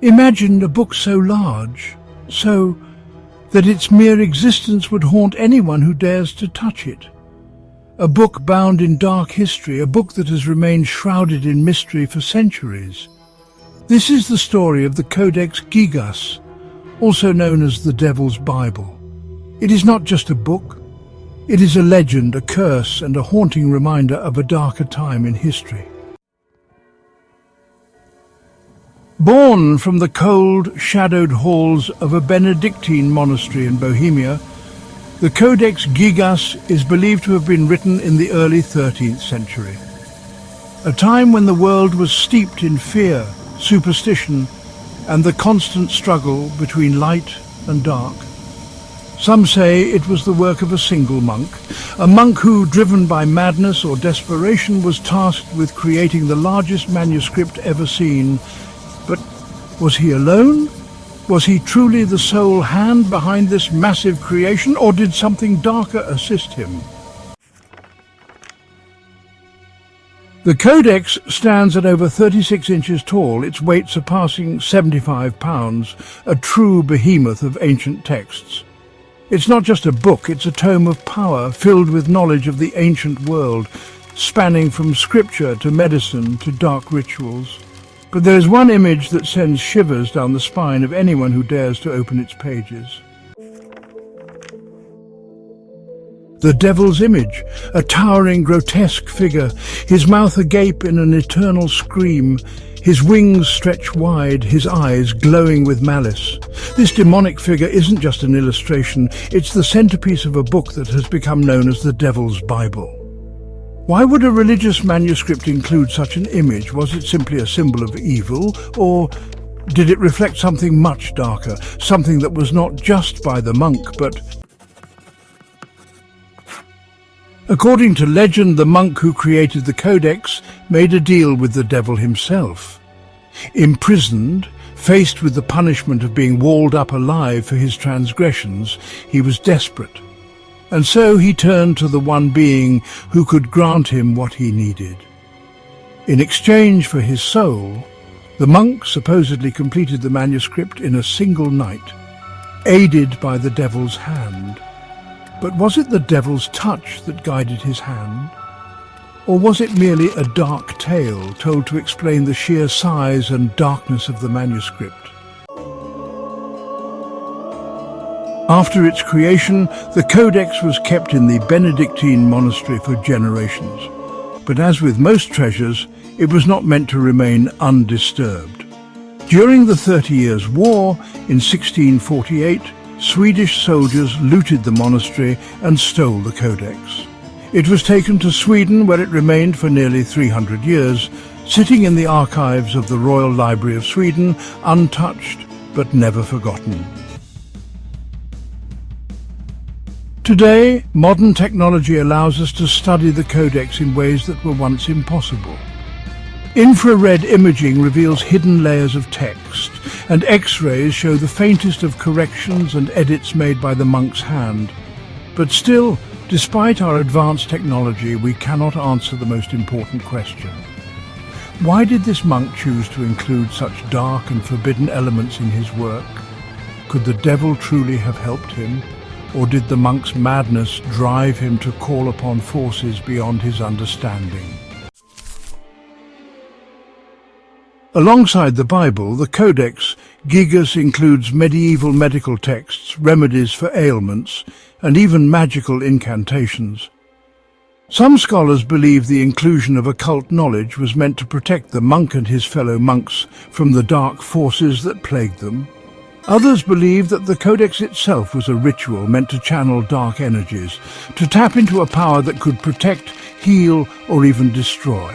Imagine a book so large, so that its mere existence would haunt anyone who dares to touch it. A book bound in dark history, a book that has remained shrouded in mystery for centuries. This is the story of the Codex Gigas, also known as the Devil's Bible. It is not just a book. It is a legend, a curse, and a haunting reminder of a darker time in history. Born from the cold, shadowed halls of a Benedictine monastery in Bohemia, the Codex Gigas is believed to have been written in the early 13th century, a time when the world was steeped in fear, superstition, and the constant struggle between light and dark. Some say it was the work of a single monk, a monk who, driven by madness or desperation, was tasked with creating the largest manuscript ever seen. But was he alone? Was he truly the sole hand behind this massive creation, or did something darker assist him? The Codex stands at over 36 inches tall, its weight surpassing 75 pounds, a true behemoth of ancient texts. It's not just a book, it's a tome of power filled with knowledge of the ancient world, spanning from scripture to medicine to dark rituals. But there is one image that sends shivers down the spine of anyone who dares to open its pages. The devil's image, a towering, grotesque figure, his mouth agape in an eternal scream, his wings stretched wide, his eyes glowing with malice. This demonic figure isn't just an illustration, it's the centerpiece of a book that has become known as the Devil's Bible. Why would a religious manuscript include such an image? Was it simply a symbol of evil, or did it reflect something much darker, something that was not just by the monk, but... According to legend, the monk who created the Codex made a deal with the devil himself. Imprisoned, faced with the punishment of being walled up alive for his transgressions, he was desperate. And so he turned to the one being who could grant him what he needed. In exchange for his soul, the monk supposedly completed the manuscript in a single night, aided by the devil's hand. But was it the devil's touch that guided his hand? Or was it merely a dark tale told to explain the sheer size and darkness of the manuscript? After its creation, the Codex was kept in the Benedictine monastery for generations. But as with most treasures, it was not meant to remain undisturbed. During the 30 Years' War in 1648, Swedish soldiers looted the monastery and stole the Codex. It was taken to Sweden, where it remained for nearly 300 years, sitting in the archives of the Royal Library of Sweden, untouched but never forgotten. Today, modern technology allows us to study the Codex in ways that were once impossible. Infrared imaging reveals hidden layers of text, and X-rays show the faintest of corrections and edits made by the monk's hand. But still, despite our advanced technology, we cannot answer the most important question. Why did this monk choose to include such dark and forbidden elements in his work? Could the devil truly have helped him? Or did the monk's madness drive him to call upon forces beyond his understanding? Alongside the Bible, the Codex Gigas includes medieval medical texts, remedies for ailments, and even magical incantations. Some scholars believe the inclusion of occult knowledge was meant to protect the monk and his fellow monks from the dark forces that plagued them. Others believe that the Codex itself was a ritual meant to channel dark energies, to tap into a power that could protect, heal, or even destroy.